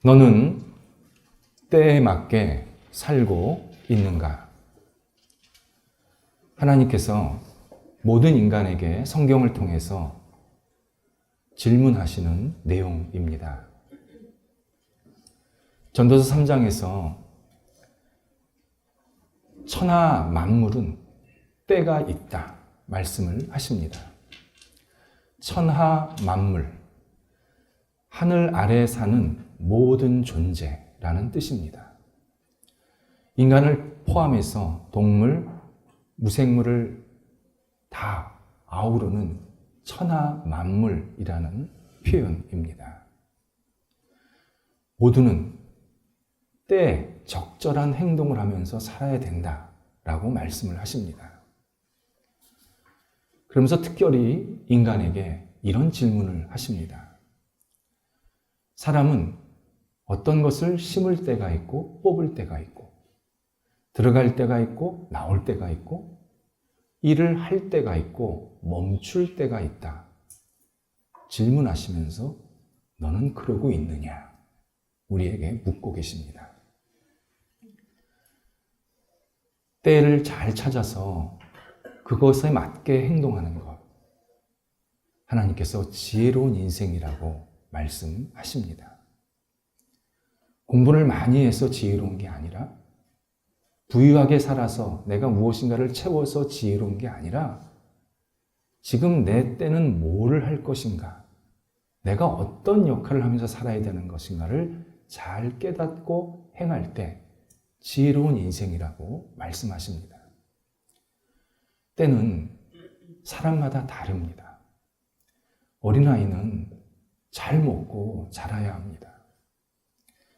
너는 때에 맞게 살고 있는가? 하나님께서 모든 인간에게 성경을 통해서 질문하시는 내용입니다. 전도서 3장에서 천하 만물은 때가 있다 말씀을 하십니다. 천하 만물, 하늘 아래에 사는 모든 존재라는 뜻입니다. 인간을 포함해서 동물, 무생물을 다 아우르는 천하 만물이라는 표현입니다. 모두는 때에 적절한 행동을 하면서 살아야 된다라고 말씀을 하십니다. 그러면서 특별히 인간에게 이런 질문을 하십니다. 사람은 어떤 것을 심을 때가 있고 뽑을 때가 있고 들어갈 때가 있고 나올 때가 있고 일을 할 때가 있고 멈출 때가 있다. 질문하시면서 너는 그러고 있느냐? 우리에게 묻고 계십니다. 때를 잘 찾아서 그것에 맞게 행동하는 것. 하나님께서 지혜로운 인생이라고 말씀하십니다. 공부를 많이 해서 지혜로운 게 아니라 부유하게 살아서 내가 무엇인가를 채워서 지혜로운 게 아니라 지금 내 때는 뭐를 할 것인가, 내가 어떤 역할을 하면서 살아야 되는 것인가를 잘 깨닫고 행할 때 지혜로운 인생이라고 말씀하십니다. 때는 사람마다 다릅니다. 어린아이는 잘 먹고 자라야 합니다.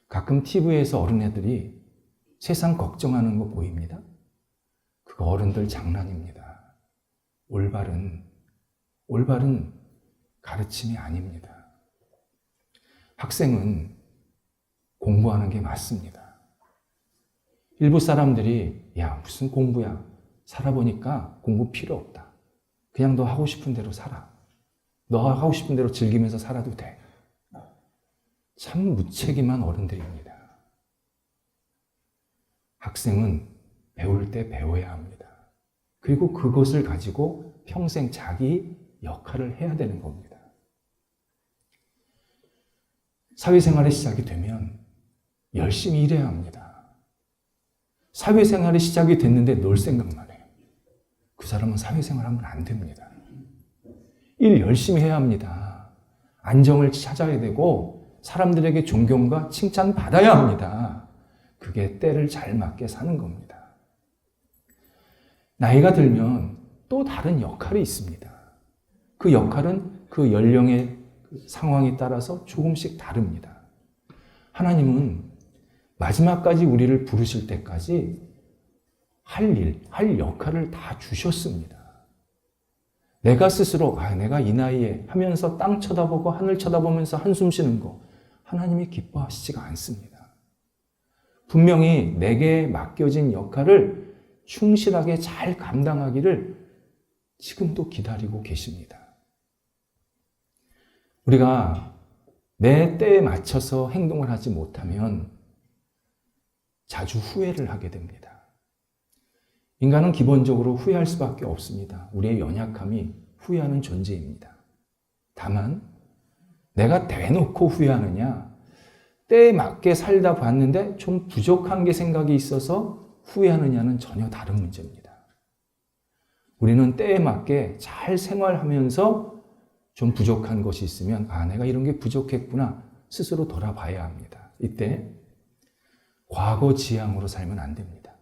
가끔 TV에서 어린애들이 세상 걱정하는 거 보입니다. 그거 어른들 장난입니다. 올바른 가르침이 아닙니다. 학생은 공부하는 게 맞습니다. 일부 사람들이 야 무슨 공부야, 살아보니까 공부 필요 없다. 그냥 너 하고 싶은 대로 살아. 너 하고 싶은 대로 즐기면서 살아도 돼. 참 무책임한 어른들입니다. 학생은 배울 때 배워야 합니다. 그리고 그것을 가지고 평생 자기 역할을 해야 되는 겁니다. 사회생활의 시작이 되면 열심히 일해야 합니다. 사회생활이 시작이 됐는데 놀 생각만 해요. 그 사람은 사회생활하면 안 됩니다. 일 열심히 해야 합니다. 안정을 찾아야 되고 사람들에게 존경과 칭찬 받아야 합니다. 그게 때를 잘 맞게 사는 겁니다. 나이가 들면 또 다른 역할이 있습니다. 그 역할은 그 연령의 상황에 따라서 조금씩 다릅니다. 하나님은 마지막까지 우리를 부르실 때까지 할 역할을 다 주셨습니다. 내가 스스로 내가 이 나이에 하면서 땅 쳐다보고 하늘 쳐다보면서 한숨 쉬는 거 하나님이 기뻐하시지가 않습니다. 분명히 내게 맡겨진 역할을 충실하게 잘 감당하기를 지금도 기다리고 계십니다. 우리가 내 때에 맞춰서 행동을 하지 못하면 자주 후회를 하게 됩니다. 인간은 기본적으로 후회할 수밖에 없습니다. 우리의 연약함이 후회하는 존재입니다. 다만 내가 대놓고 후회하느냐, 때에 맞게 살다 봤는데 좀 부족한 게 생각이 있어서 후회하느냐는 전혀 다른 문제입니다. 우리는 때에 맞게 잘 생활하면서 좀 부족한 것이 있으면 내가 이런 게 부족했구나 스스로 돌아봐야 합니다. 이때 과거 지향으로 살면 안 됩니다.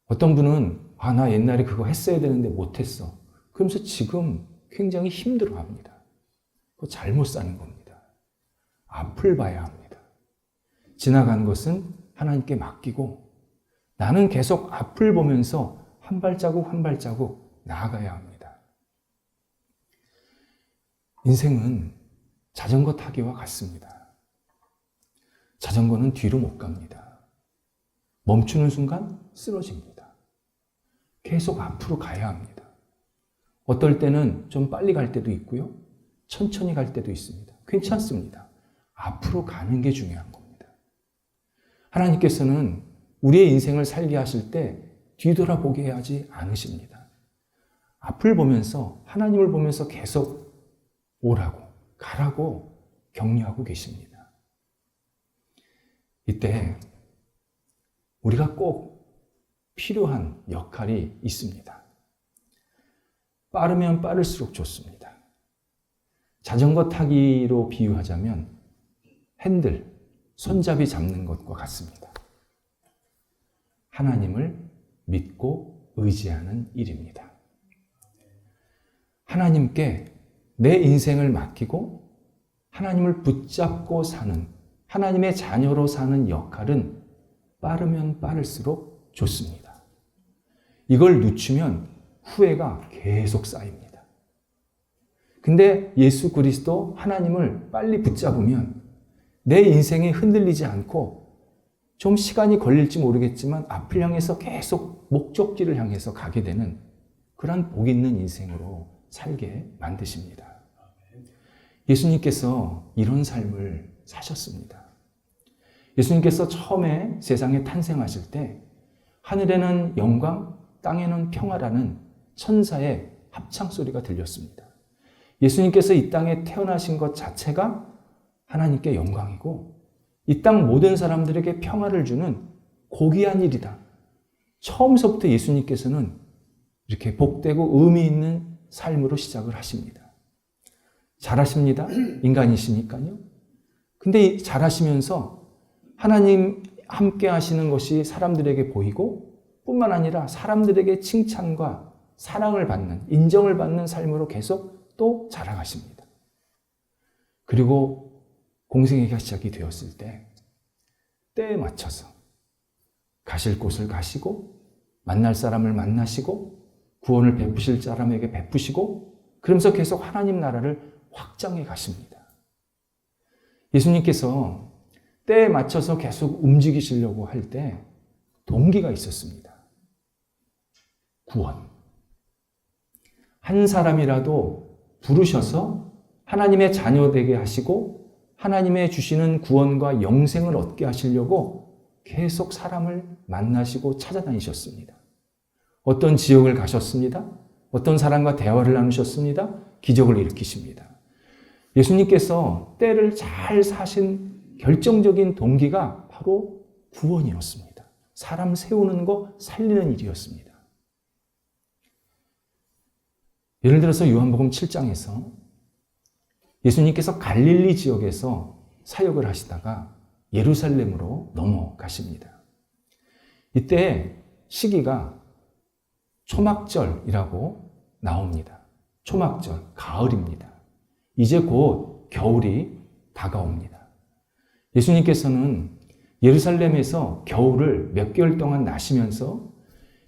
어떤 분은 나 옛날에 그거 했어야 되는데 못했어. 그러면서 지금 굉장히 힘들어합니다. 그거 잘못 사는 겁니다. 앞을 봐야 합니다. 지나간 것은 하나님께 맡기고 나는 계속 앞을 보면서 한 발자국 한 발자국 나아가야 합니다. 인생은 자전거 타기와 같습니다. 자전거는 뒤로 못 갑니다. 멈추는 순간 쓰러집니다. 계속 앞으로 가야 합니다. 어떨 때는 좀 빨리 갈 때도 있고요. 천천히 갈 때도 있습니다. 괜찮습니다. 앞으로 가는 게 중요한 겁니다. 하나님께서는 우리의 인생을 살게 하실 때 뒤돌아보게 하지 않으십니다. 앞을 보면서, 하나님을 보면서 계속 오라고, 가라고 격려하고 계십니다. 이때 우리가 꼭 필요한 역할이 있습니다. 빠르면 빠를수록 좋습니다. 자전거 타기로 비유하자면 핸들, 손잡이 잡는 것과 같습니다. 하나님을 믿고 의지하는 일입니다. 하나님께 내 인생을 맡기고 하나님을 붙잡고 사는, 하나님의 자녀로 사는 역할은 빠르면 빠를수록 좋습니다. 이걸 늦추면 후회가 계속 쌓입니다. 근데 예수 그리스도 하나님을 빨리 붙잡으면 내 인생이 흔들리지 않고 좀 시간이 걸릴지 모르겠지만 앞을 향해서 계속 목적지를 향해서 가게 되는 그런 복 있는 인생으로 살게 만드십니다. 예수님께서 이런 삶을 사셨습니다. 예수님께서 처음에 세상에 탄생하실 때 하늘에는 영광, 땅에는 평화라는 천사의 합창 소리가 들렸습니다. 예수님께서 이 땅에 태어나신 것 자체가 하나님께 영광이고 이 땅 모든 사람들에게 평화를 주는 고귀한 일이다. 처음서부터 예수님께서는 이렇게 복되고 의미 있는 삶으로 시작을 하십니다. 잘하십니다. 인간이시니까요. 근데 잘하시면서 하나님 함께 하시는 것이 사람들에게 보이고 뿐만 아니라 사람들에게 칭찬과 사랑을 받는, 인정을 받는 삶으로 계속 또 자라가십니다. 그리고 공생애가 시작이 되었을 때 때에 맞춰서 가실 곳을 가시고 만날 사람을 만나시고 구원을 베푸실 사람에게 베푸시고 그러면서 계속 하나님 나라를 확장해 가십니다. 예수님께서 때에 맞춰서 계속 움직이시려고 할 때 동기가 있었습니다. 구원. 한 사람이라도 부르셔서 하나님의 자녀 되게 하시고 하나님의 주시는 구원과 영생을 얻게 하시려고 계속 사람을 만나시고 찾아다니셨습니다. 어떤 지역을 가셨습니다. 어떤 사람과 대화를 나누셨습니다. 기적을 일으키십니다. 예수님께서 때를 잘 사신 결정적인 동기가 바로 구원이었습니다. 사람 세우는 거, 살리는 일이었습니다. 예를 들어서 요한복음 7장에서 예수님께서 갈릴리 지역에서 사역을 하시다가 예루살렘으로 넘어가십니다. 이때 시기가 초막절이라고 나옵니다. 초막절, 가을입니다. 이제 곧 겨울이 다가옵니다. 예수님께서는 예루살렘에서 겨울을 몇 개월 동안 나시면서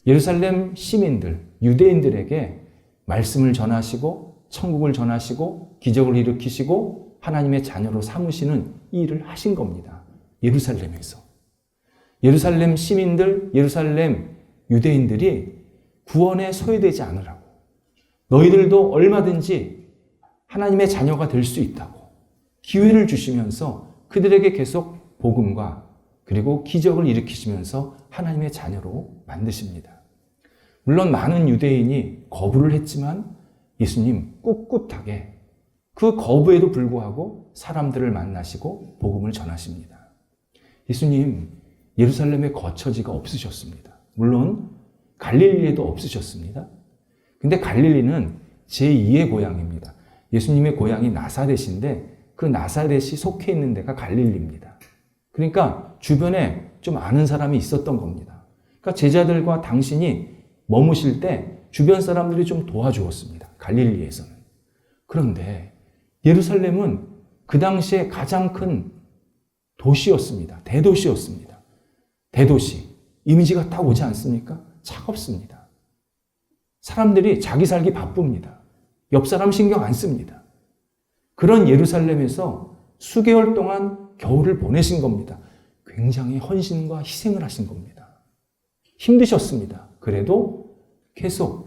예루살렘 시민들, 유대인들에게 말씀을 전하시고 천국을 전하시고 기적을 일으키시고 하나님의 자녀로 삼으시는 이 일을 하신 겁니다. 예루살렘에서. 예루살렘 시민들, 예루살렘 유대인들이 구원에 소외되지 않으라고 너희들도 얼마든지 하나님의 자녀가 될 수 있다고 기회를 주시면서 그들에게 계속 복음과 그리고 기적을 일으키시면서 하나님의 자녀로 만드십니다. 물론 많은 유대인이 거부를 했지만 예수님 꿋꿋하게 그 거부에도 불구하고 사람들을 만나시고 복음을 전하십니다. 예수님 예루살렘에 거처지가 없으셨습니다. 물론 갈릴리에도 없으셨습니다. 근데 갈릴리는 제2의 고향입니다. 예수님의 고향이 나사렛인데 그 나사렛이 속해 있는 데가 갈릴리입니다. 그러니까 주변에 좀 아는 사람이 있었던 겁니다. 그러니까 제자들과 당신이 머무실 때 주변 사람들이 좀 도와주었습니다. 갈릴리에서는. 그런데 예루살렘은 그 당시에 가장 큰 도시였습니다. 대도시였습니다. 대도시. 이미지가 딱 오지 않습니까? 차갑습니다. 사람들이 자기 살기 바쁩니다. 옆 사람 신경 안 씁니다. 그런 예루살렘에서 수개월 동안 겨울을 보내신 겁니다. 굉장히 헌신과 희생을 하신 겁니다. 힘드셨습니다. 그래도 계속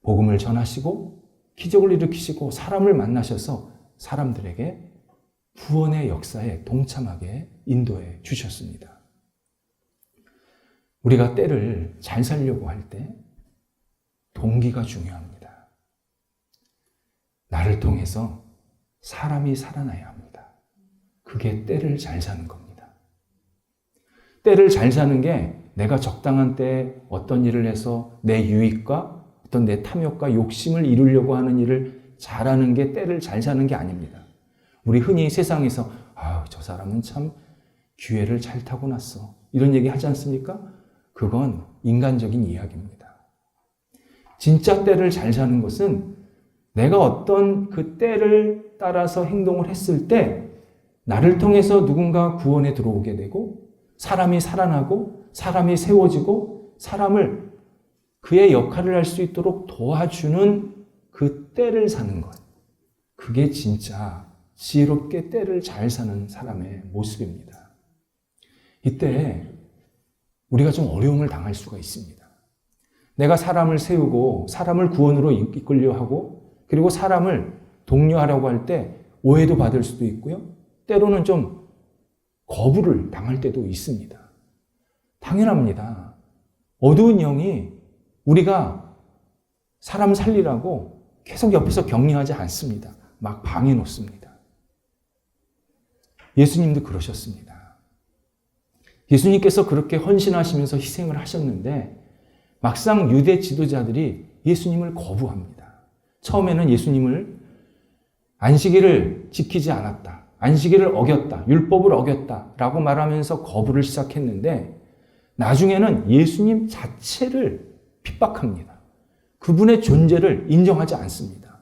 복음을 전하시고 기적을 일으키시고 사람을 만나셔서 사람들에게 구원의 역사에 동참하게 인도해 주셨습니다. 우리가 때를 잘 살려고 할 때 동기가 중요합니다. 나를 통해서 사람이 살아나야 합니다. 그게 때를 잘 사는 겁니다. 때를 잘 사는 게 내가 적당한 때에 어떤 일을 해서 내 유익과 어떤 내 탐욕과 욕심을 이루려고 하는 일을 잘하는 게 때를 잘 사는 게 아닙니다. 우리 흔히 세상에서 저 사람은 참 기회를 잘 타고났어, 이런 얘기 하지 않습니까? 그건 인간적인 이야기입니다. 진짜 때를 잘 사는 것은 내가 어떤 그 때를 따라서 행동을 했을 때 나를 통해서 누군가 구원에 들어오게 되고 사람이 살아나고 사람이 세워지고 사람을 그의 역할을 할 수 있도록 도와주는 그 때를 사는 것. 그게 진짜 지혜롭게 때를 잘 사는 사람의 모습입니다. 이때 우리가 좀 어려움을 당할 수가 있습니다. 내가 사람을 세우고 사람을 구원으로 이끌려 하고 그리고 사람을 독려하려고 할 때 오해도 받을 수도 있고요. 때로는 좀 거부를 당할 때도 있습니다. 당연합니다. 어두운 영이 우리가 사람 살리라고 계속 옆에서 격려하지 않습니다. 막 방해 놓습니다. 예수님도 그러셨습니다. 예수님께서 그렇게 헌신하시면서 희생을 하셨는데 막상 유대 지도자들이 예수님을 거부합니다. 처음에는 예수님을 안식일을 지키지 않았다, 안식일을 어겼다, 율법을 어겼다라고 말하면서 거부를 시작했는데 나중에는 예수님 자체를 핍박합니다. 그분의 존재를 인정하지 않습니다.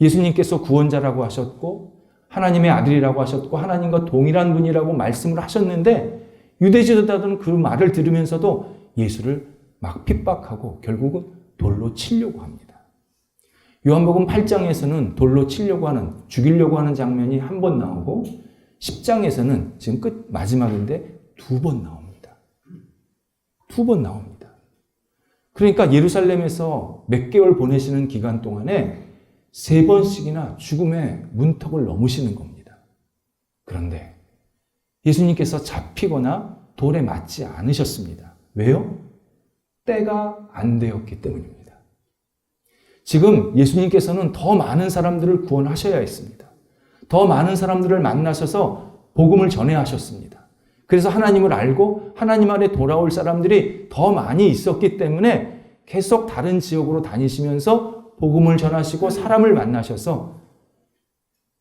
예수님께서 구원자라고 하셨고 하나님의 아들이라고 하셨고 하나님과 동일한 분이라고 말씀을 하셨는데 유대 지도자들은 그 말을 들으면서도 예수를 막 핍박하고 결국은 돌로 치려고 합니다. 요한복음 8장에서는 돌로 치려고 하는, 죽이려고 하는 장면이 한 번 나오고 10장에서는 지금 끝 마지막인데 2번 나옵니다. 2번 나옵니다. 그러니까 예루살렘에서 몇 개월 보내시는 기간 동안에 3번씩이나 죽음의 문턱을 넘으시는 겁니다. 그런데 예수님께서 잡히거나 돌에 맞지 않으셨습니다. 왜요? 때가 안 되었기 때문입니다. 지금 예수님께서는 더 많은 사람들을 구원하셔야 했습니다. 더 많은 사람들을 만나셔서 복음을 전해야 하셨습니다. 그래서 하나님을 알고 하나님 안에 돌아올 사람들이 더 많이 있었기 때문에 계속 다른 지역으로 다니시면서 복음을 전하시고 사람을 만나셔서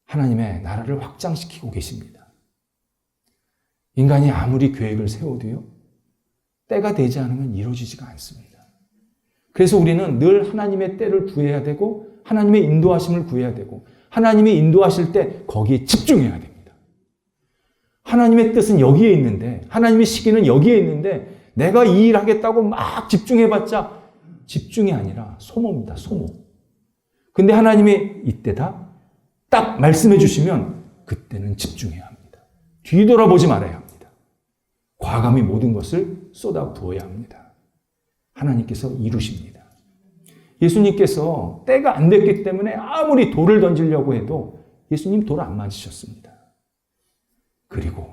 하나님의 나라를 확장시키고 계십니다. 인간이 아무리 계획을 세워도요, 때가 되지 않으면 이루어지지가 않습니다. 그래서 우리는 늘 하나님의 때를 구해야 되고 하나님의 인도하심을 구해야 되고 하나님이 인도하실 때 거기에 집중해야 됩니다. 하나님의 뜻은 여기에 있는데 하나님의 시기는 여기에 있는데 내가 이 일 하겠다고 막 집중해봤자 집중이 아니라 소모입니다. 소모. 근데 하나님이 이때다 딱 말씀해 주시면 그때는 집중해야 합니다. 뒤돌아보지 말아야 합니다. 과감히 모든 것을 쏟아 부어야 합니다. 하나님께서 이루십니다. 예수님께서 때가 안 됐기 때문에 아무리 돌을 던지려고 해도 예수님 돌 안 맞으셨습니다. 그리고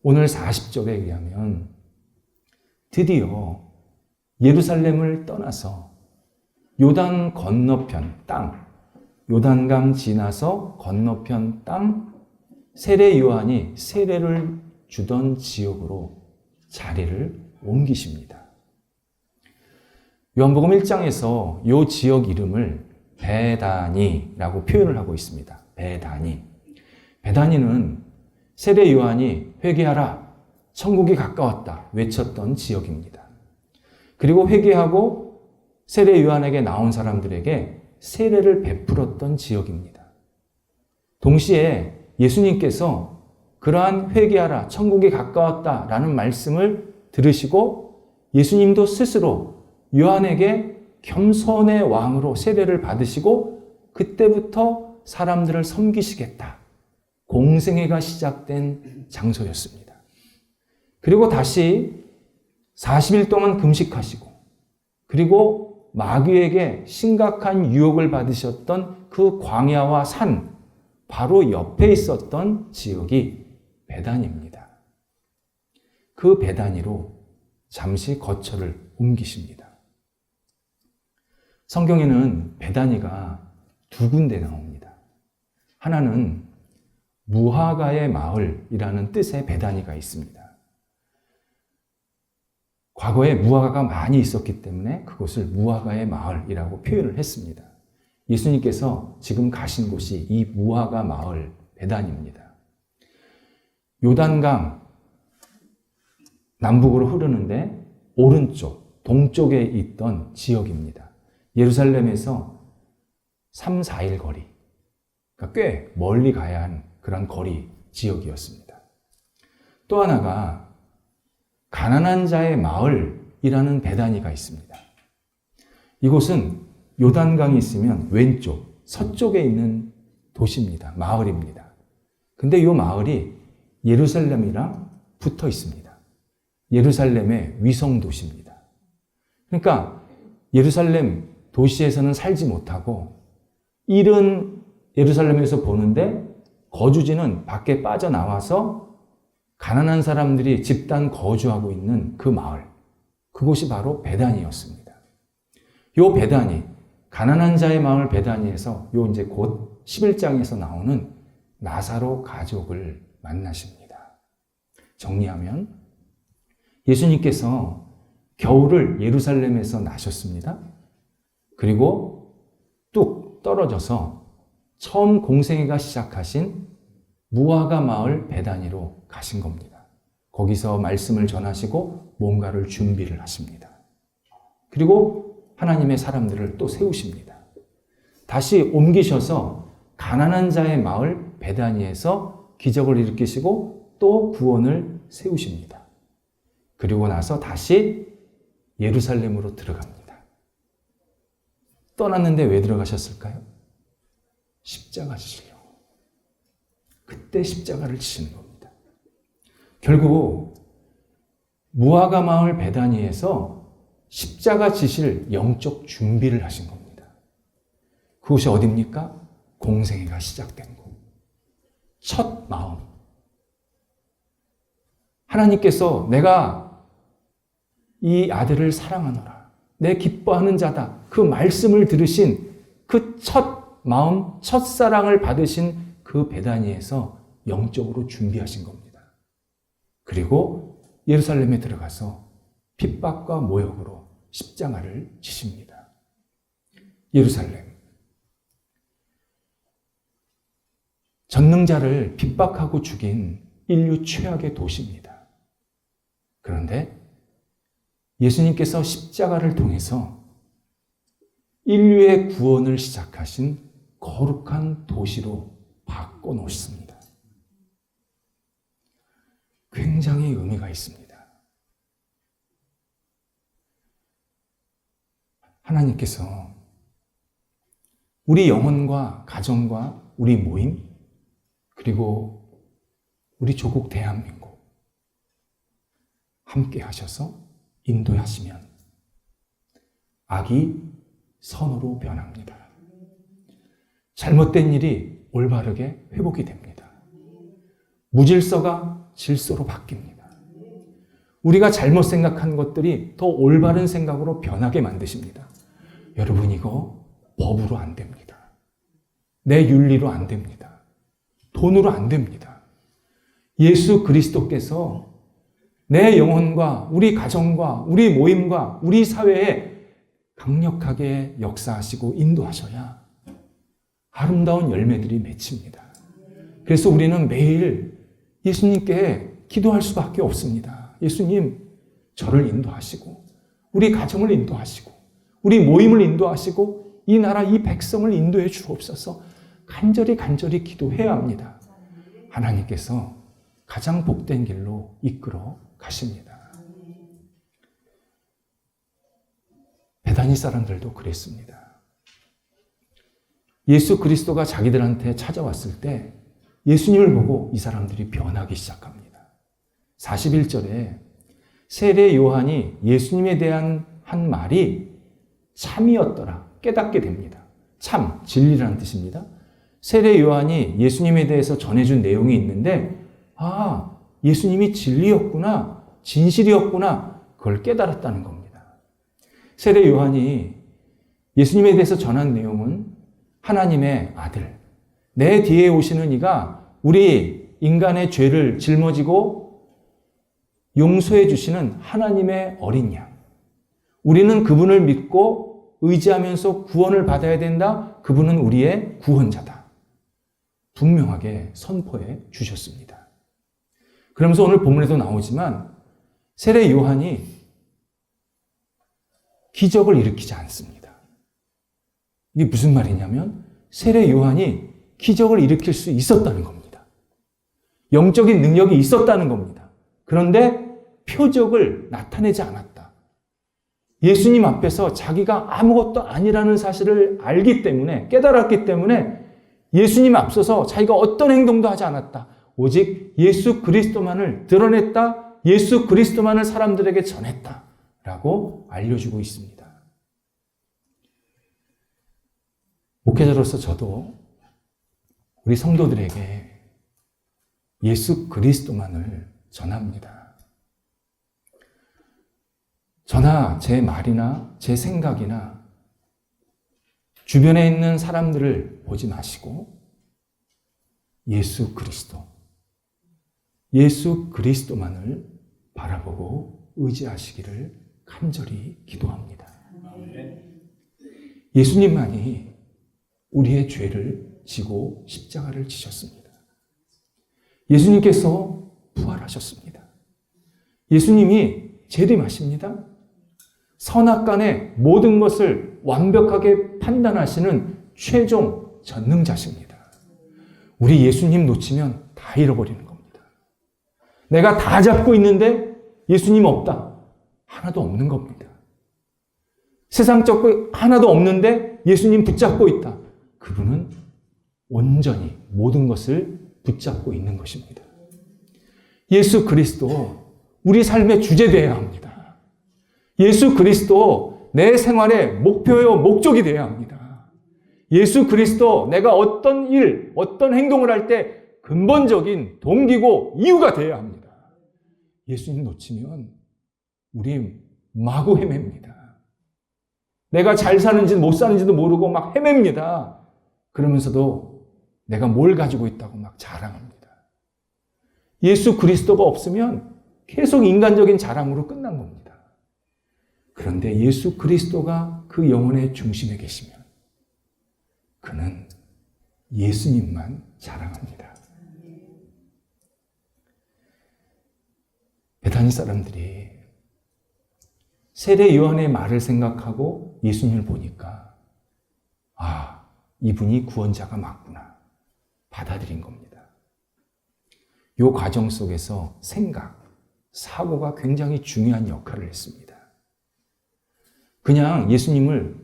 오늘 40절에 의하면 드디어 예루살렘을 떠나서 요단 건너편 땅, 요단강 지나서 건너편 땅 세례 요한이 세례를 주던 지역으로 자리를 옮기십니다. 요한복음 1장에서 이 지역 이름을 베다니라고 표현을 하고 있습니다. 베다니. 베다니는 세례 요한이 회개하라, 천국이 가까웠다 외쳤던 지역입니다. 그리고 회개하고 세례 요한에게 나온 사람들에게 세례를 베풀었던 지역입니다. 동시에 예수님께서 그러한 회개하라, 천국이 가까웠다라는 말씀을 들으시고 예수님도 스스로 요한에게 겸손의 왕으로 세례를 받으시고 그때부터 사람들을 섬기시겠다. 공생애가 시작된 장소였습니다. 그리고 다시 40일 동안 금식하시고 그리고 마귀에게 심각한 유혹을 받으셨던 그 광야와 산, 바로 옆에 있었던 지역이 베다니입니다. 그 베다니로 잠시 거처를 옮기십니다. 성경에는 베다니가 두 군데 나옵니다. 하나는 무화과의 마을이라는 뜻의 베다니가 있습니다. 과거에 무화과가 많이 있었기 때문에 그것을 무화과의 마을이라고 표현을 했습니다. 예수님께서 지금 가신 곳이 이 무화과 마을 베다니입니다. 요단강 남북으로 흐르는데 오른쪽, 동쪽에 있던 지역입니다. 예루살렘에서 3, 4일 거리, 그러니까 꽤 멀리 가야 한 그런 거리 지역이었습니다. 또 하나가 가난한 자의 마을이라는 베다니가 있습니다. 이곳은 요단강이 있으면 왼쪽, 서쪽에 있는 도시입니다. 마을입니다. 근데 이 마을이 예루살렘이랑 붙어 있습니다. 예루살렘의 위성 도시입니다. 그러니까 예루살렘 도시에서는 살지 못하고 일은 예루살렘에서 보는데 거주지는 밖에 빠져나와서 가난한 사람들이 집단 거주하고 있는 그 마을, 그곳이 바로 베다니였습니다. 요 베다니, 가난한 자의 마을 베다니에서 요 이제 곧 11장에서 나오는 나사로 가족을 만나십니다. 정리하면 예수님께서 겨울을 예루살렘에서 나셨습니다. 그리고 뚝 떨어져서 처음 공생애가 시작하신 무화과 마을 베다니로 가신 겁니다. 거기서 말씀을 전하시고 뭔가를 준비를 하십니다. 그리고 하나님의 사람들을 또 세우십니다. 다시 옮기셔서 가난한 자의 마을 베다니에서 기적을 일으키시고 또 구원을 세우십니다. 그리고 나서 다시 예루살렘으로 들어갑니다. 떠났는데 왜 들어가셨을까요? 십자가 지시려고. 그때 십자가를 지시는 겁니다. 결국 무화과 마을 베다니에서 십자가 지실 영적 준비를 하신 겁니다. 그곳이 어디입니까? 공생애가 시작된 곳. 첫 마음. 하나님께서 내가 이 아들을 사랑하노라. 내 기뻐하는 자다. 그 말씀을 들으신 그 첫 마음, 첫 사랑을 받으신 그 베다니에서 영적으로 준비하신 겁니다. 그리고 예루살렘에 들어가서 핍박과 모욕으로 십자가를 지십니다. 예루살렘. 전능자를 핍박하고 죽인 인류 최악의 도시입니다. 그런데 예수님께서 십자가를 통해서 인류의 구원을 시작하신 거룩한 도시로 바꿔놓습니다. 굉장히 의미가 있습니다. 하나님께서 우리 영혼과 가정과 우리 모임, 그리고 우리 조국 대한민국 함께 하셔서 인도하시면 악이 선으로 변합니다. 잘못된 일이 올바르게 회복이 됩니다. 무질서가 질서로 바뀝니다. 우리가 잘못 생각한 것들이 더 올바른 생각으로 변하게 만드십니다. 여러분, 이거 법으로 안 됩니다. 내 윤리로 안 됩니다. 돈으로 안 됩니다. 예수 그리스도께서 내 영혼과 우리 가정과 우리 모임과 우리 사회에 강력하게 역사하시고 인도하셔야 아름다운 열매들이 맺힙니다. 그래서 우리는 매일 예수님께 기도할 수밖에 없습니다. 예수님, 저를 인도하시고 우리 가정을 인도하시고 우리 모임을 인도하시고 이 나라 이 백성을 인도해 주옵소서. 간절히 기도해야 합니다. 하나님께서 가장 복된 길로 이끌어 가십니다. 베다니 사람들도 그랬습니다. 예수 그리스도가 자기들한테 찾아왔을 때 예수님을 보고 이 사람들이 변하기 시작합니다. 41절에 세례 요한이 예수님에 대한 한 말이 참이었더라 깨닫게 됩니다. 참, 진리라는 뜻입니다. 세례 요한이 예수님에 대해서 전해준 내용이 있는데, 예수님이 진리였구나, 진실이었구나, 그걸 깨달았다는 겁니다. 세례 요한이 예수님에 대해서 전한 내용은 하나님의 아들, 내 뒤에 오시는 이가 우리 인간의 죄를 짊어지고 용서해 주시는 하나님의 어린 양. 우리는 그분을 믿고 의지하면서 구원을 받아야 된다. 그분은 우리의 구원자다. 분명하게 선포해 주셨습니다. 그러면서 오늘 본문에도 나오지만 세례 요한이 기적을 일으키지 않습니다. 이게 무슨 말이냐면 세례 요한이 기적을 일으킬 수 있었다는 겁니다. 영적인 능력이 있었다는 겁니다. 그런데 표적을 나타내지 않았다. 예수님 앞에서 자기가 아무것도 아니라는 사실을 알기 때문에, 깨달았기 때문에 예수님 앞서서 자기가 어떤 행동도 하지 않았다. 오직 예수 그리스도만을 드러냈다. 예수 그리스도만을 사람들에게 전했다. 라고 알려주고 있습니다. 목회자로서 저도 우리 성도들에게 예수 그리스도만을 전합니다. 저나 제 말이나 제 생각이나 주변에 있는 사람들을 보지 마시고 예수 그리스도만을 바라보고 의지하시기를 간절히 기도합니다. 예수님만이 우리의 죄를 지고 십자가를 지셨습니다. 예수님께서 부활하셨습니다. 예수님이 재림하십니다. 선악간의 모든 것을 완벽하게 판단하시는 최종 전능자십니다. 우리 예수님 놓치면 다 잃어버리는 겁니다. 내가 다 잡고 있는데 예수님 없다. 하나도 없는 겁니다. 세상적 거 하나도 없는데 예수님 붙잡고 있다. 그분은 온전히 모든 것을 붙잡고 있는 것입니다. 예수 그리스도 우리 삶의 주제 되어야 합니다. 예수 그리스도 내 생활의 목표요 목적이 되어야 합니다. 예수 그리스도 내가 어떤 일, 어떤 행동을 할 때 근본적인 동기고 이유가 되어야 합니다. 예수님 놓치면 우리 마구 헤맵니다. 내가 잘 사는지 못 사는지도 모르고 막 헤맵니다. 그러면서도 내가 뭘 가지고 있다고 막 자랑합니다. 예수 그리스도가 없으면 계속 인간적인 자랑으로 끝난 겁니다. 그런데 예수 그리스도가 그 영혼의 중심에 계시면 그는 예수님만 자랑합니다. 베다니 사람들이 세례 요한의 말을 생각하고 예수님을 보니까 이분이 구원자가 맞구나 받아들인 겁니다. 이 과정 속에서 생각, 사고가 굉장히 중요한 역할을 했습니다. 그냥 예수님을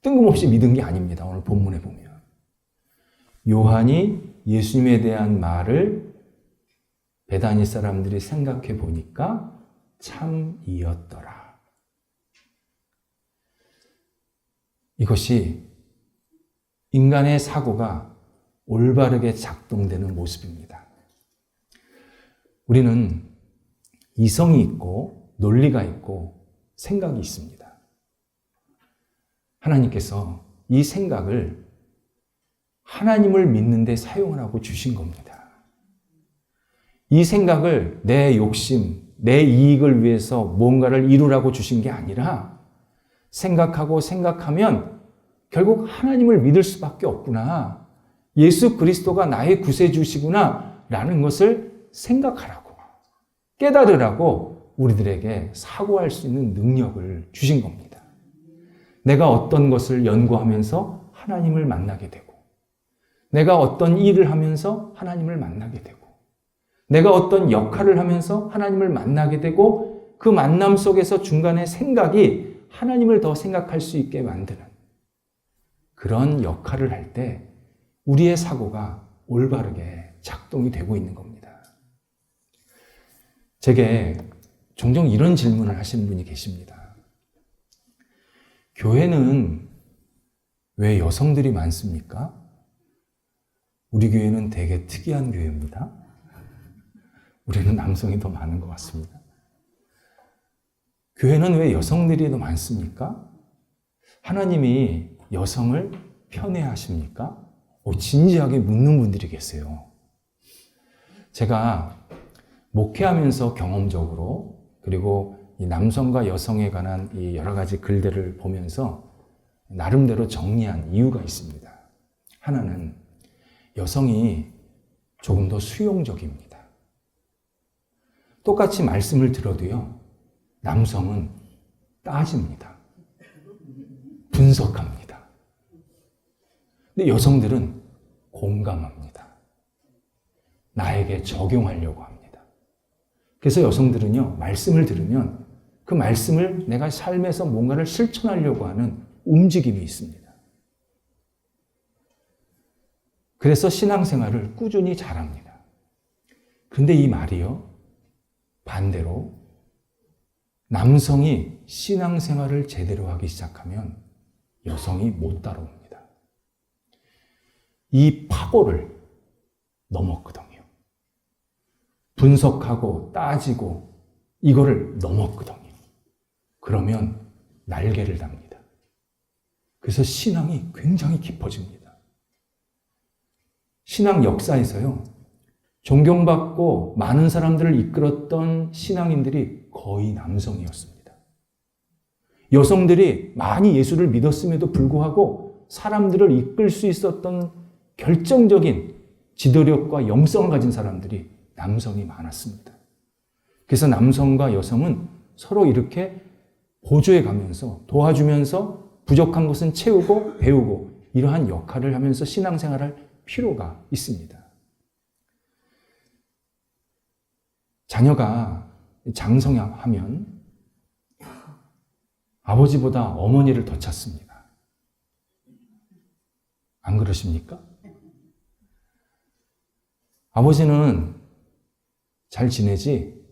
뜬금없이 믿은 게 아닙니다. 오늘 본문에 보면 요한이 예수님에 대한 말을 베다니 사람들이 생각해 보니까 참이었더라. 이것이 인간의 사고가 올바르게 작동되는 모습입니다. 우리는 이성이 있고 논리가 있고 생각이 있습니다. 하나님께서 이 생각을 하나님을 믿는 데 사용하라고 주신 겁니다. 이 생각을 내 욕심, 내 이익을 위해서 뭔가를 이루라고 주신 게 아니라 생각하고 생각하면 결국 하나님을 믿을 수밖에 없구나. 예수 그리스도가 나의 구세주시구나 라는 것을 생각하라고, 깨달으라고 우리들에게 사고할 수 있는 능력을 주신 겁니다. 내가 어떤 것을 연구하면서 하나님을 만나게 되고, 내가 어떤 일을 하면서 하나님을 만나게 되고, 내가 어떤 역할을 하면서 하나님을 만나게 되고, 그 만남 속에서 중간에 생각이 하나님을 더 생각할 수 있게 만드는 그런 역할을 할 때 우리의 사고가 올바르게 작동이 되고 있는 겁니다. 제게 종종 이런 질문을 하시는 분이 계십니다. 교회는 왜 여성들이 많습니까? 우리 교회는 되게 특이한 교회입니다. 우리는 남성이 더 많은 것 같습니다. 교회는 왜 여성들이 더 많습니까? 하나님이 여성을 편애하십니까? 진지하게 묻는 분들이 계세요. 제가 목회하면서 경험적으로, 그리고 이 남성과 여성에 관한 이 여러 가지 글들을 보면서 나름대로 정리한 이유가 있습니다. 하나는 여성이 조금 더 수용적입니다. 똑같이 말씀을 들어도요, 남성은 따집니다. 분석합니다. 근데 여성들은 공감합니다. 나에게 적용하려고 합니다. 그래서 여성들은요, 말씀을 들으면 그 말씀을 내가 삶에서 뭔가를 실천하려고 하는 움직임이 있습니다. 그래서 신앙생활을 꾸준히 잘합니다. 그런데 이 말이요, 반대로 남성이 신앙생활을 제대로 하기 시작하면 여성이 못 따라옵니다. 이 파고를 넘었거든요. 분석하고 따지고 이거를 넘었거든요. 그러면 날개를 답니다. 그래서 신앙이 굉장히 깊어집니다. 신앙 역사에서요, 존경받고 많은 사람들을 이끌었던 신앙인들이 거의 남성이었습니다. 여성들이 많이 예수를 믿었음에도 불구하고 사람들을 이끌 수 있었던 결정적인 지도력과 영성을 가진 사람들이 남성이 많았습니다. 그래서 남성과 여성은 서로 이렇게 보조해 가면서 도와주면서 부족한 것은 채우고 배우고 이러한 역할을 하면서 신앙생활을 필요가 있습니다. 자녀가 장성하면 아버지보다 어머니를 더 찾습니다. 안 그러십니까? 아버지는 잘 지내지?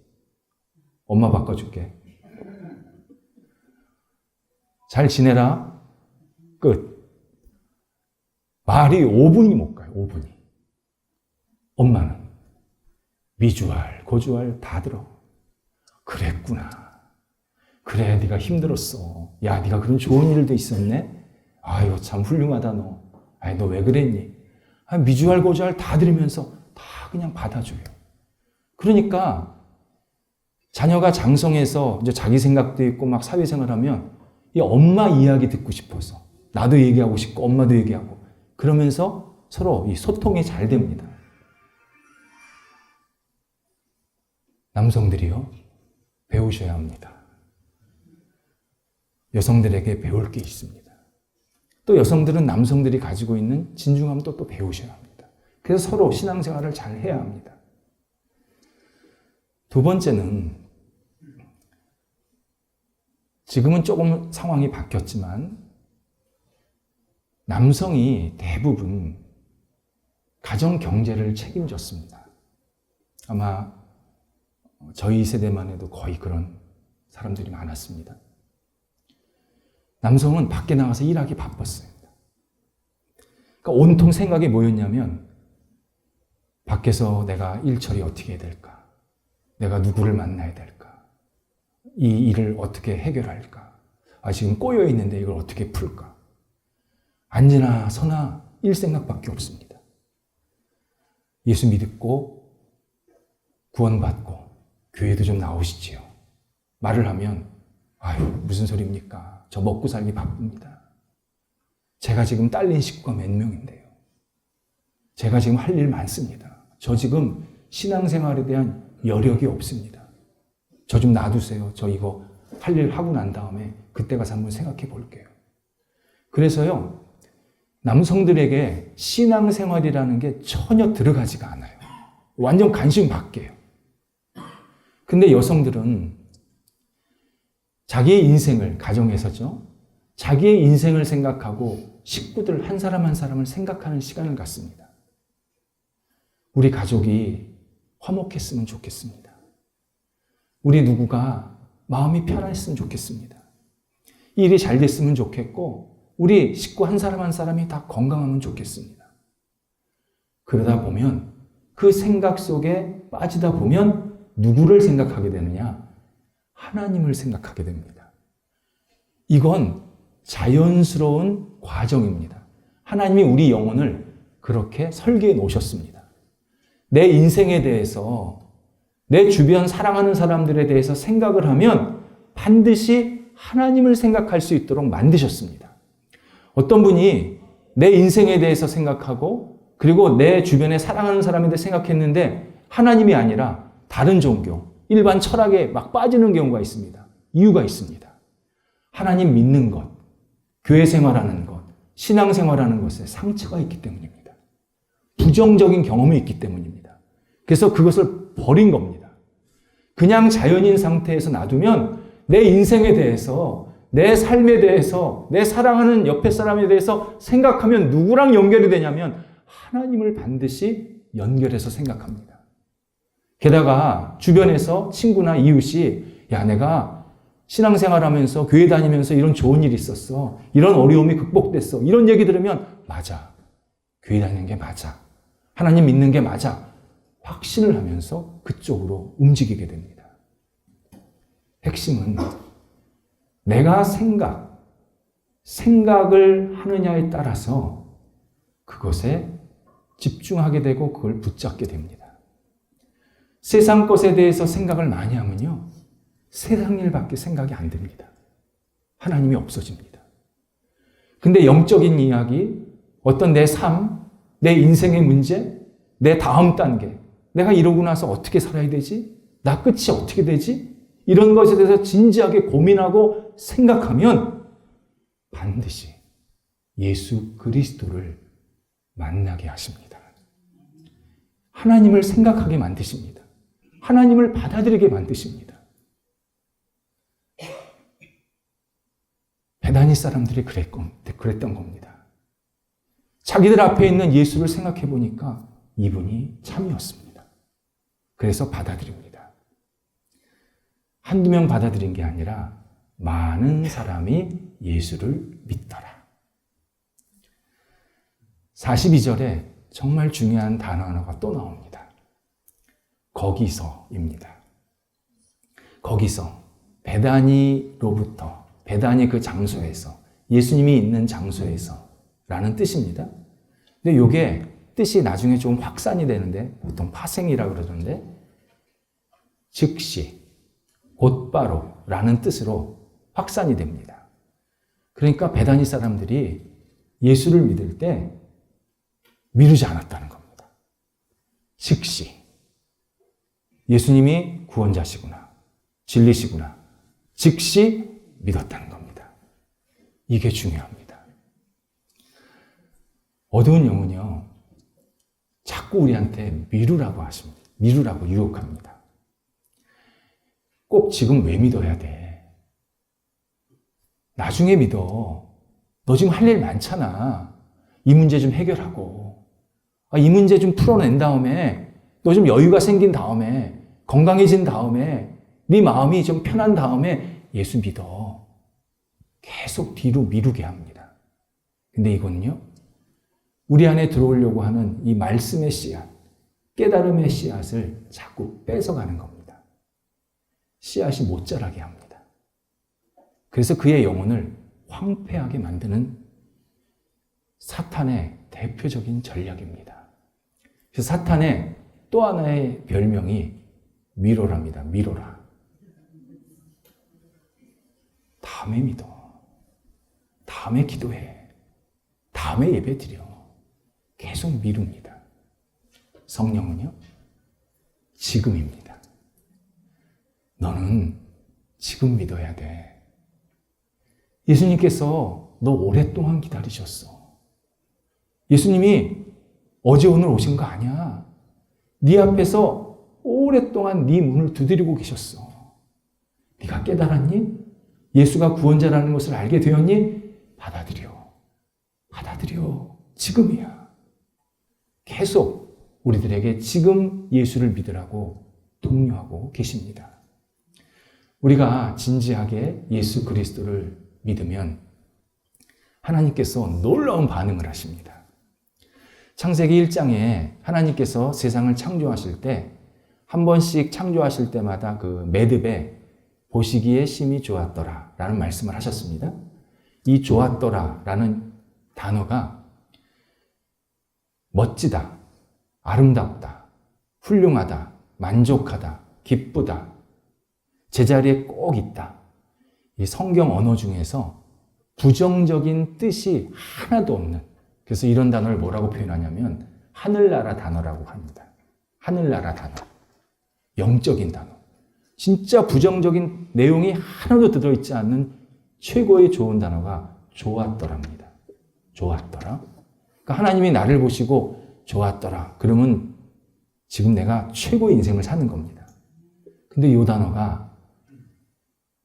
엄마 바꿔줄게. 잘 지내라. 끝. 말이 5분이 못 가요. 5분이. 엄마는 미주알, 고주알 다 들어. 그랬구나. 그래, 네가 힘들었어. 야, 네가 그런 좋은 일도 있었네. 아유, 참 훌륭하다 너. 아이, 너 왜 그랬니? 미주알, 고주알 다 들으면서 다 그냥 받아줘요. 그러니까 자녀가 장성해서 이제 자기 생각도 있고 막 사회생활하면 이 엄마 이야기 듣고 싶어서 나도 얘기하고 싶고 엄마도 얘기하고 그러면서 서로 이 소통이 잘 됩니다. 남성들이요, 배우셔야 합니다. 여성들에게 배울 게 있습니다. 또 여성들은 남성들이 가지고 있는 진중함도 또 배우셔야 합니다. 그래서 서로 신앙생활을 잘 해야 합니다. 두 번째는 지금은 조금 상황이 바뀌었지만 남성이 대부분 가정 경제를 책임졌습니다. 아마 저희 세대만 해도 거의 그런 사람들이 많았습니다. 남성은 밖에 나가서 일하기 바빴어요. 그러니까 온통 생각이 뭐였냐면 밖에서 내가 일 처리 어떻게 해야 될까? 내가 누구를 만나야 될까? 이 일을 어떻게 해결할까? 지금 꼬여 있는데 이걸 어떻게 풀까? 앉으나 서나 일 생각밖에 없습니다. 예수 믿고 구원받고 교회도 좀 나오시지요. 말을 하면 아유 무슨 소리입니까? 저 먹고 살기 바쁩니다. 제가 지금 딸린 식구가 몇 명인데요. 제가 지금 할 일 많습니다. 저 지금 신앙생활에 대한 여력이 없습니다. 저 좀 놔두세요. 저 이거 할 일 하고 난 다음에 그때 가서 한번 생각해 볼게요. 그래서요, 남성들에게 신앙생활이라는 게 전혀 들어가지가 않아요. 완전 관심 밖이에요. 근데 여성들은 자기의 인생을, 가정에서죠, 자기의 인생을 생각하고 식구들 한 사람 한 사람을 생각하는 시간을 갖습니다. 우리 가족이 화목했으면 좋겠습니다. 우리 누구가 마음이 편안했으면 좋겠습니다. 이 일이 잘 됐으면 좋겠고 우리 식구 한 사람 한 사람이 다 건강하면 좋겠습니다. 그러다 보면 그 생각 속에 빠지다 보면 누구를 생각하게 되느냐? 하나님을 생각하게 됩니다. 이건 자연스러운 과정입니다. 하나님이 우리 영혼을 그렇게 설계해 놓으셨습니다. 내 인생에 대해서, 내 주변 사랑하는 사람들에 대해서 생각을 하면 반드시 하나님을 생각할 수 있도록 만드셨습니다. 어떤 분이 내 인생에 대해서 생각하고 그리고 내 주변에 사랑하는 사람에 대해 생각했는데 하나님이 아니라 다른 종교, 일반 철학에 막 빠지는 경우가 있습니다. 이유가 있습니다. 하나님 믿는 것, 교회 생활하는 것, 신앙 생활하는 것에 상처가 있기 때문입니다. 부정적인 경험이 있기 때문입니다. 그래서 그것을 버린 겁니다. 그냥 자연인 상태에서 놔두면 내 인생에 대해서, 내 삶에 대해서, 내 사랑하는 옆에 사람에 대해서 생각하면 누구랑 연결이 되냐면 하나님을 반드시 연결해서 생각합니다. 게다가 주변에서 친구나 이웃이 야, 내가 신앙생활하면서 교회 다니면서 이런 좋은 일이 있었어. 이런 어려움이 극복됐어. 이런 얘기 들으면 맞아. 교회 다니는 게 맞아. 하나님 믿는 게 맞아. 확신을 하면서 그쪽으로 움직이게 됩니다. 핵심은 내가 생각을 하느냐에 따라서 그것에 집중하게 되고 그걸 붙잡게 됩니다. 세상 것에 대해서 생각을 많이 하면요. 세상 일밖에 생각이 안 됩니다. 하나님이 없어집니다. 근데 영적인 이야기, 어떤 내 삶, 내 인생의 문제, 내 다음 단계, 내가 이러고 나서 어떻게 살아야 되지? 나 끝이 어떻게 되지? 이런 것에 대해서 진지하게 고민하고 생각하면 반드시 예수 그리스도를 만나게 하십니다. 하나님을 생각하게 만드십니다. 하나님을 받아들이게 만드십니다. 베다니 사람들이 그랬던 겁니다. 자기들 앞에 있는 예수를 생각해 보니까 이분이 참이었습니다. 그래서 받아들입니다. 한두 명 받아들인 게 아니라 많은 사람이 예수를 믿더라. 42절에 정말 중요한 단어 하나가 또 나옵니다. 거기서입니다. 거기서, 베다니로부터, 베다니 그 장소에서, 예수님이 있는 장소에서 라는 뜻입니다. 근데 이게 뜻이 나중에 좀 확산이 되는데 보통 파생이라고 그러던데 즉시, 곧바로 라는 뜻으로 확산이 됩니다. 그러니까 베다니 사람들이 예수를 믿을 때 미루지 않았다는 겁니다. 즉시 예수님이 구원자시구나, 진리시구나, 즉시 믿었다는 겁니다. 이게 중요합니다. 어두운 영은요, 자꾸 우리한테 미루라고 하십니다. 미루라고 유혹합니다. 꼭 지금 왜 믿어야 돼? 나중에 믿어. 너 지금 할 일 많잖아. 이 문제 좀 해결하고, 이 문제 좀 풀어낸 다음에, 너 좀 여유가 생긴 다음에, 건강해진 다음에, 네 마음이 좀 편한 다음에 예수 믿어. 계속 뒤로 미루게 합니다. 근데 이거는요, 우리 안에 들어오려고 하는 이 말씀의 씨앗, 깨달음의 씨앗을 자꾸 뺏어가는 겁니다. 씨앗이 못 자라게 합니다. 그래서 그의 영혼을 황폐하게 만드는 사탄의 대표적인 전략입니다. 그래서 사탄의 또 하나의 별명이 미로랍니다. 미로라. 다음에 믿어. 다음에 기도해. 다음에 예배 드려. 계속 미룹니다. 성령은요, 지금입니다. 너는 지금 믿어야 돼. 예수님께서 너 오랫동안 기다리셨어. 예수님이 어제 오늘 오신 거 아니야. 네 앞에서 오랫동안 네 문을 두드리고 계셨어. 네가 깨달았니? 예수가 구원자라는 것을 알게 되었니? 받아들여. 받아들여. 지금이야. 계속 우리들에게 지금 예수를 믿으라고 독려하고 계십니다. 우리가 진지하게 예수 그리스도를 믿으면 하나님께서 놀라운 반응을 하십니다. 창세기 1장에 하나님께서 세상을 창조하실 때 한 번씩 창조하실 때마다 그 매듭에 보시기에 심히 좋았더라 라는 말씀을 하셨습니다. 이 좋았더라 라는 단어가 멋지다, 아름답다, 훌륭하다, 만족하다, 기쁘다, 제자리에 꼭 있다. 이 성경 언어 중에서 부정적인 뜻이 하나도 없는, 그래서 이런 단어를 뭐라고 표현하냐면 하늘나라 단어라고 합니다. 하늘나라 단어. 영적인 단어. 진짜 부정적인 내용이 하나도 들어있지 않는 최고의 좋은 단어가 좋았더랍니다. 좋았더라. 그러니까 하나님이 나를 보시고 좋았더라. 그러면 지금 내가 최고의 인생을 사는 겁니다. 근데 이 단어가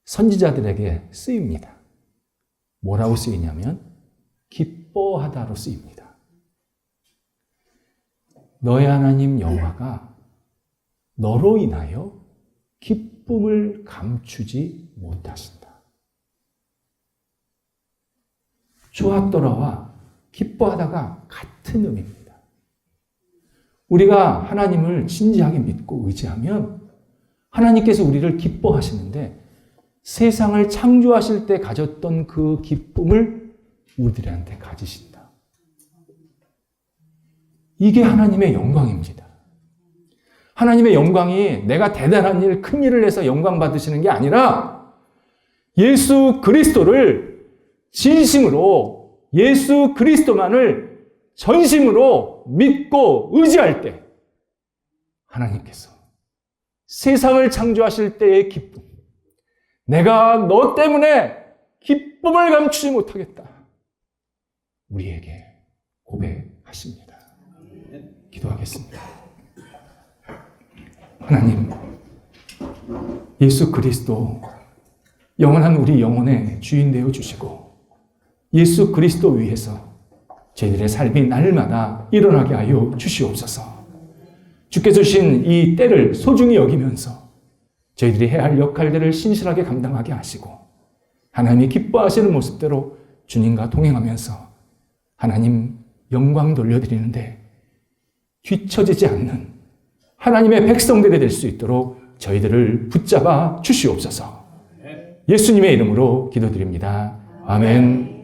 선지자들에게 쓰입니다. 뭐라고 쓰이냐면 기뻐하다로 쓰입니다. 너의 하나님 여호와가 너로 인하여 기쁨을 감추지 못하신다. 좋았더라와 기뻐하다가 같은 의미입니다. 우리가 하나님을 진지하게 믿고 의지하면 하나님께서 우리를 기뻐하시는데 세상을 창조하실 때 가졌던 그 기쁨을 우리들한테 가지신다. 이게 하나님의 영광입니다. 하나님의 영광이 내가 대단한 일, 큰 일을 해서 영광 받으시는 게 아니라 예수 그리스도를 진심으로, 예수 그리스도만을 전심으로 믿고 의지할 때 하나님께서 세상을 창조하실 때의 기쁨, 내가 너 때문에 기쁨을 감추지 못하겠다, 우리에게 고백하십니다. 기도하겠습니다. 하나님, 예수 그리스도 영원한 우리 영혼의 주인 되어 주시고 예수 그리스도 위해서 저희들의 삶이 날마다 일어나게 하여 주시옵소서. 주께서 주신 이 때를 소중히 여기면서 저희들이 해야 할 역할들을 신실하게 감당하게 하시고 하나님이 기뻐하시는 모습대로 주님과 동행하면서 하나님 영광 돌려드리는데 뒤처지지 않는 하나님의 백성들이 될 수 있도록 저희들을 붙잡아 주시옵소서. 예수님의 이름으로 기도드립니다. 아멘.